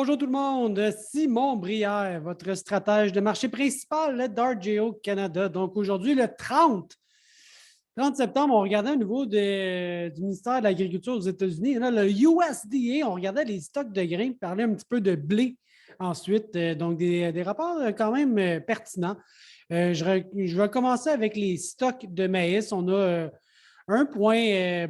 Bonjour tout le monde, Simon Brière, votre stratège de marché principal d'RGO Canada. Donc aujourd'hui, le 30 septembre, on regardait un niveau du ministère de l'Agriculture aux États-Unis. Là, le USDA, on regardait les stocks de grains, parlait un petit peu de blé ensuite. Donc des rapports quand même pertinents. Je vais commencer avec les stocks de maïs. On a 1,2,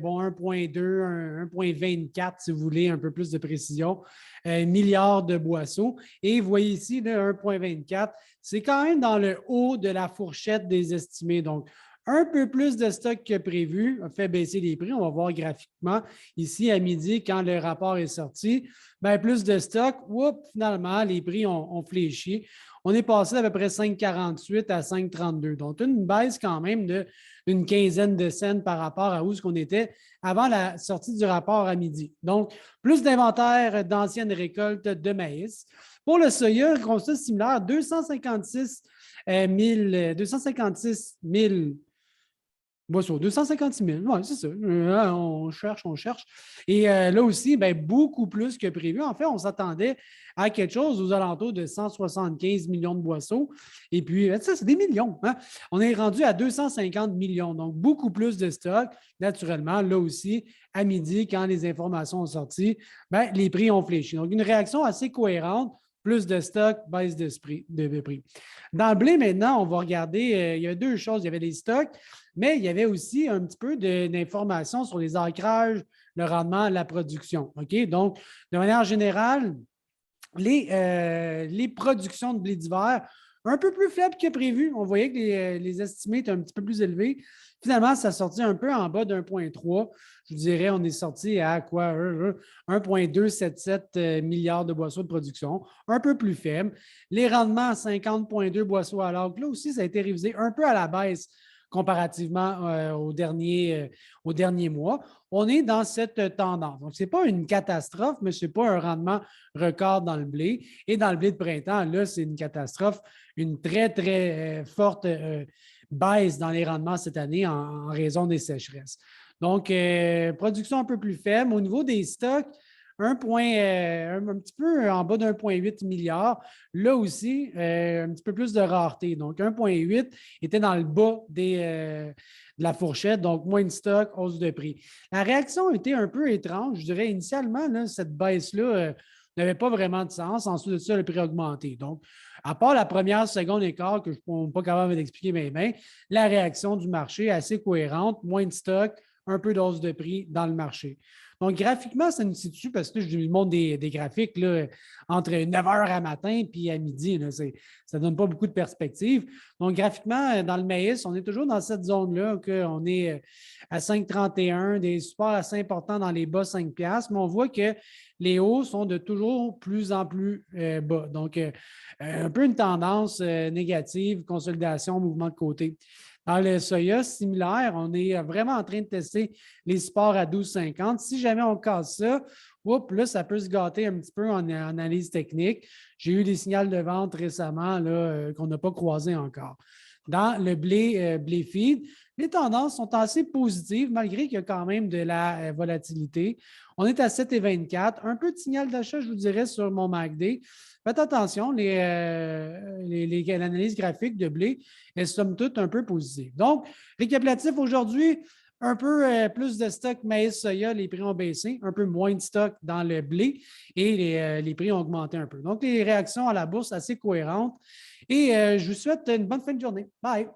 1,24 si vous voulez, un peu plus de précision, milliards de boisseaux. Et vous voyez ici, là, 1,24, c'est quand même dans le haut de la fourchette des estimés. Donc, un peu plus de stock que prévu a fait baisser les prix. On va voir graphiquement ici à midi quand le rapport est sorti. Bien, plus de stock, finalement, les prix ont fléchi. On est passé d'à peu près 5,48 à 5,32. Donc, une baisse quand même d'une quinzaine de cents par rapport à où ce qu'on était avant la sortie du rapport à midi. Donc, plus d'inventaire d'anciennes récoltes de maïs. Pour le soya, constat similaire, 256 000 boisseaux, 256 000, oui, c'est ça. On cherche, on cherche. Et là aussi, ben, beaucoup plus que prévu. En fait, on s'attendait à quelque chose aux alentours de 175 millions de boisseaux. Et puis, ça, c'est des millions. Hein? On est rendu à 250 millions, donc beaucoup plus de stock. Naturellement, là aussi, à midi, quand les informations ont sorti, ben, les prix ont fléchi. Donc, une réaction assez cohérente. Plus de stock, baisse de prix. Dans le blé, maintenant, on va regarder, il y a deux choses. Il y avait les stocks, mais il y avait aussi un petit peu d'informations sur les ancrages, le rendement, la production. OK? Donc, de manière générale, les productions de blé d'hiver un peu plus faibles que prévu. On voyait que les estimés étaient un petit peu plus élevés. Finalement, ça sortit un peu en bas d'1,3. Je vous dirais, on est sorti à quoi? 1,277 milliards de boisseaux de production, un peu plus faible. Les rendements à 50,2 boisseaux à l'heure. Là aussi, ça a été révisé un peu à la baisse comparativement au dernier mois. On est dans cette tendance. Donc, ce n'est pas une catastrophe, mais ce n'est pas un rendement record dans le blé. Et dans le blé de printemps, là, c'est une catastrophe, une très, très forte baisse dans les rendements cette année en raison des sécheresses. Donc, production un peu plus faible. Au niveau des stocks, un petit peu en bas d'1,8 milliard. Là aussi, un petit peu plus de rareté. Donc, 1,8 était dans le bas de la fourchette, donc moins de stock, hausse de prix. La réaction a été un peu étrange. Je dirais initialement, là, cette baisse-là n'avait pas vraiment de sens. Ensuite de ça, le prix a augmenté. Donc, à part la première seconde et quart que je ne suis pas capable d'expliquer bien, la réaction du marché est assez cohérente, moins de stock, un peu d'hausse de prix dans le marché. Donc, graphiquement, ça nous situe, parce que je lui montre des graphiques là, entre 9 h à matin puis à midi. Là, ça ne donne pas beaucoup de perspective. Donc, graphiquement, dans le maïs, on est toujours dans cette zone-là, on est à 5,31, des supports assez importants dans les bas 5 piastres, mais on voit que les hauts sont de toujours plus en plus bas. Donc, un peu une tendance négative, consolidation, mouvement de côté. Dans le soya, similaire, on est vraiment en train de tester les supports à 12,50. Si jamais on casse ça, là, ça peut se gâter un petit peu en analyse technique. J'ai eu des signaux de vente récemment qu'on n'a pas croisés encore. Dans le blé feed, les tendances sont assez positives, malgré qu'il y a quand même de la volatilité. On est à 7,24. Un peu de signal d'achat, je vous dirais, sur mon MACD. Faites attention, l'analyse graphique de blé est somme toute un peu positive. Donc, récapitulatif aujourd'hui, un peu plus de stock maïs soya, les prix ont baissé, un peu moins de stock dans le blé et les prix ont augmenté un peu. Donc, les réactions à la bourse assez cohérentes. Et je vous souhaite une bonne fin de journée. Bye!